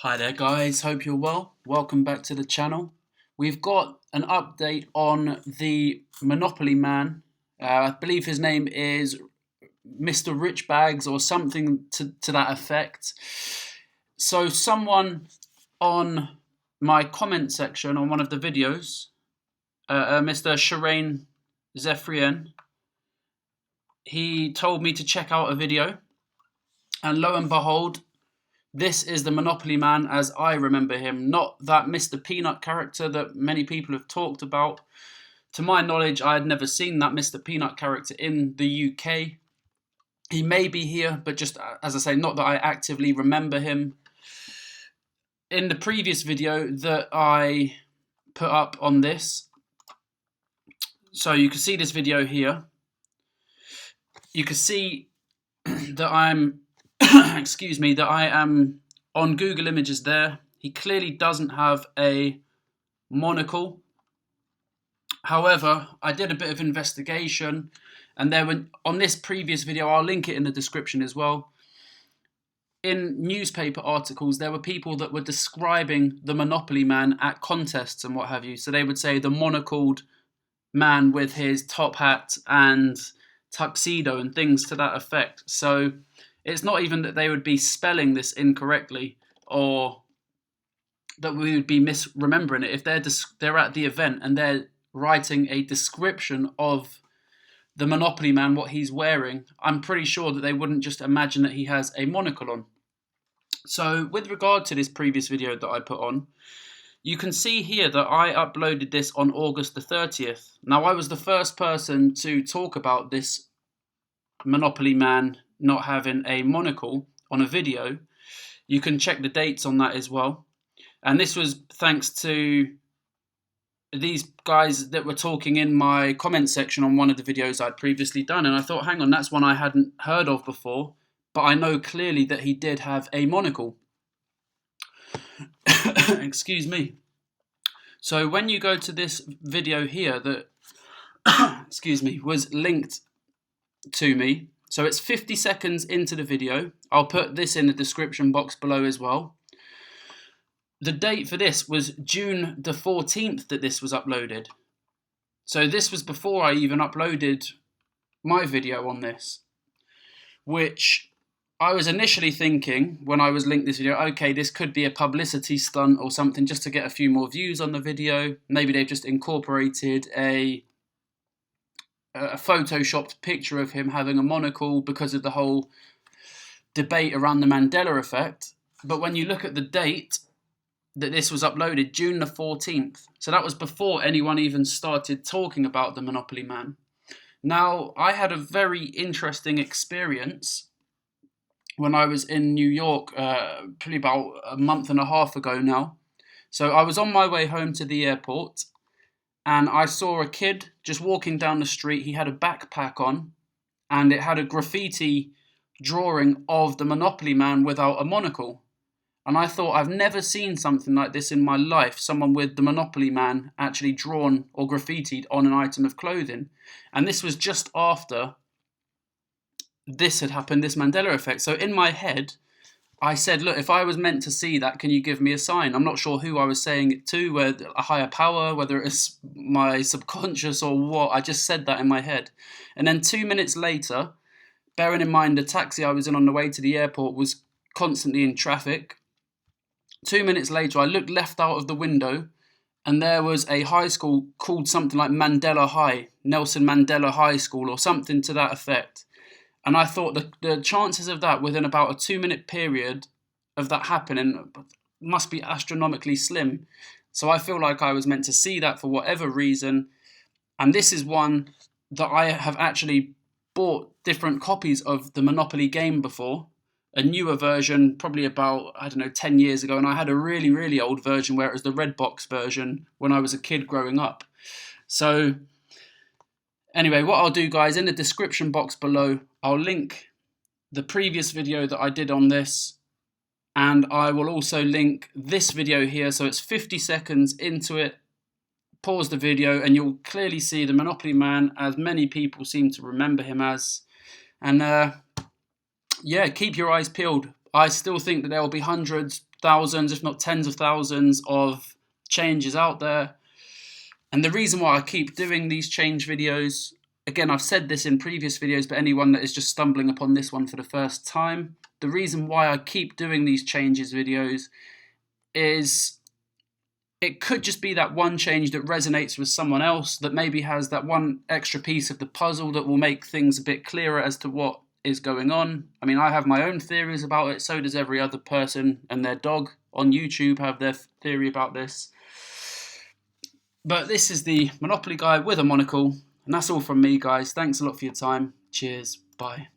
Hi there guys, hope you're well. Welcome back to the channel. We've got an update on the Monopoly Man. I believe his name is Mr. Richbags or something to that effect. So someone on my comment section on one of the videos, Mr. Shireen Zephrien, he told me to check out a video, and lo and behold, this is the Monopoly Man as I remember him, not that Mr. Peanut character that many people have talked about. To my knowledge, I had never seen that Mr. Peanut character in the UK. He may be here, but just, as I say, not that I actively remember him. In the previous video that I put up on this, so you can see this video here, you can see that I'm that I am on Google Images there. He clearly doesn't have a monocle. However, I did a bit of investigation, and there were, on this previous video, I'll link it in the description as well, in newspaper articles, there were people that were describing the Monopoly Man at contests and what have you. So they would say the monocled man with his top hat and tuxedo and things to that effect. So it's not even that they would be spelling this incorrectly or that we would be misremembering it. If they're at the event and they're writing a description of the Monopoly Man, what he's wearing, I'm pretty sure that they wouldn't just imagine that he has a monocle on. So with regard to this previous video that I put on, you can see here that I uploaded this on August the 30th. Now, I was the first person to talk about this Monopoly Man not having a monocle on a video. You can check the dates on that as well. And this was thanks to these guys that were talking in my comment section on one of the videos I'd previously done. And I thought, hang on, that's one I hadn't heard of before. But I know clearly that he did have a monocle. Excuse me. So when you go to this video here that was linked to me, so it's 50 seconds into the video. I'll put this in the description box below as well. The date for this was June the 14th that this was uploaded. So this was before I even uploaded my video on this, which I was initially thinking when I was linked this video, okay, this could be a publicity stunt or something just to get a few more views on the video. Maybe they've just incorporated a photoshopped picture of him having a monocle because of the whole debate around the Mandela effect. But when you look at the date that this was uploaded, June the 14th, so that was before anyone even started talking about the Monopoly Man. Now, I had a very interesting experience when I was in New York, probably about a month and a half ago now. So I was on my way home to the airport, and I saw a kid just walking down the street. He had a backpack on, and it had a graffiti drawing of the Monopoly Man without a monocle. And I thought, I've never seen something like this in my life, someone with the Monopoly Man actually drawn or graffitied on an item of clothing. And this was just after this had happened, this Mandela effect. So in my head, I said, look, if I was meant to see that, can you give me a sign? I'm not sure who I was saying it to, whether a higher power, whether it's my subconscious or what. I just said that in my head. And then 2 minutes later, bearing in mind the taxi I was in on the way to the airport was constantly in traffic, 2 minutes later, I looked left out of the window, and there was a high school called something like Mandela High, Nelson Mandela High School, or something to that effect. And I thought the chances of that within about a 2-minute period of that happening must be astronomically slim. So I feel like I was meant to see that for whatever reason. And this is one that I have actually bought different copies of the Monopoly game before. A newer version, probably about, 10 years ago. And I had a really, really old version where it was the red box version when I was a kid growing up. So anyway, what I'll do, guys, in the description box below, I'll link the previous video that I did on this, and I will also link this video here, so it's 50 seconds into it. Pause the video and you'll clearly see the Monopoly Man as many people seem to remember him as. And yeah, keep your eyes peeled. I still think that there will be hundreds, thousands, if not tens of thousands of changes out there. And the reason why I keep doing these change videos, again, I've said this in previous videos, but anyone that is just stumbling upon this one for the first time, the reason why I keep doing these changes videos is it could just be that one change that resonates with someone else, that maybe has that one extra piece of the puzzle that will make things a bit clearer as to what is going on. I mean, I have my own theories about it, so does every other person and their dog on YouTube have their theory about this. But this is the Monopoly guy with a monocle, and that's all from me, guys. Thanks a lot for your time. Cheers. Bye.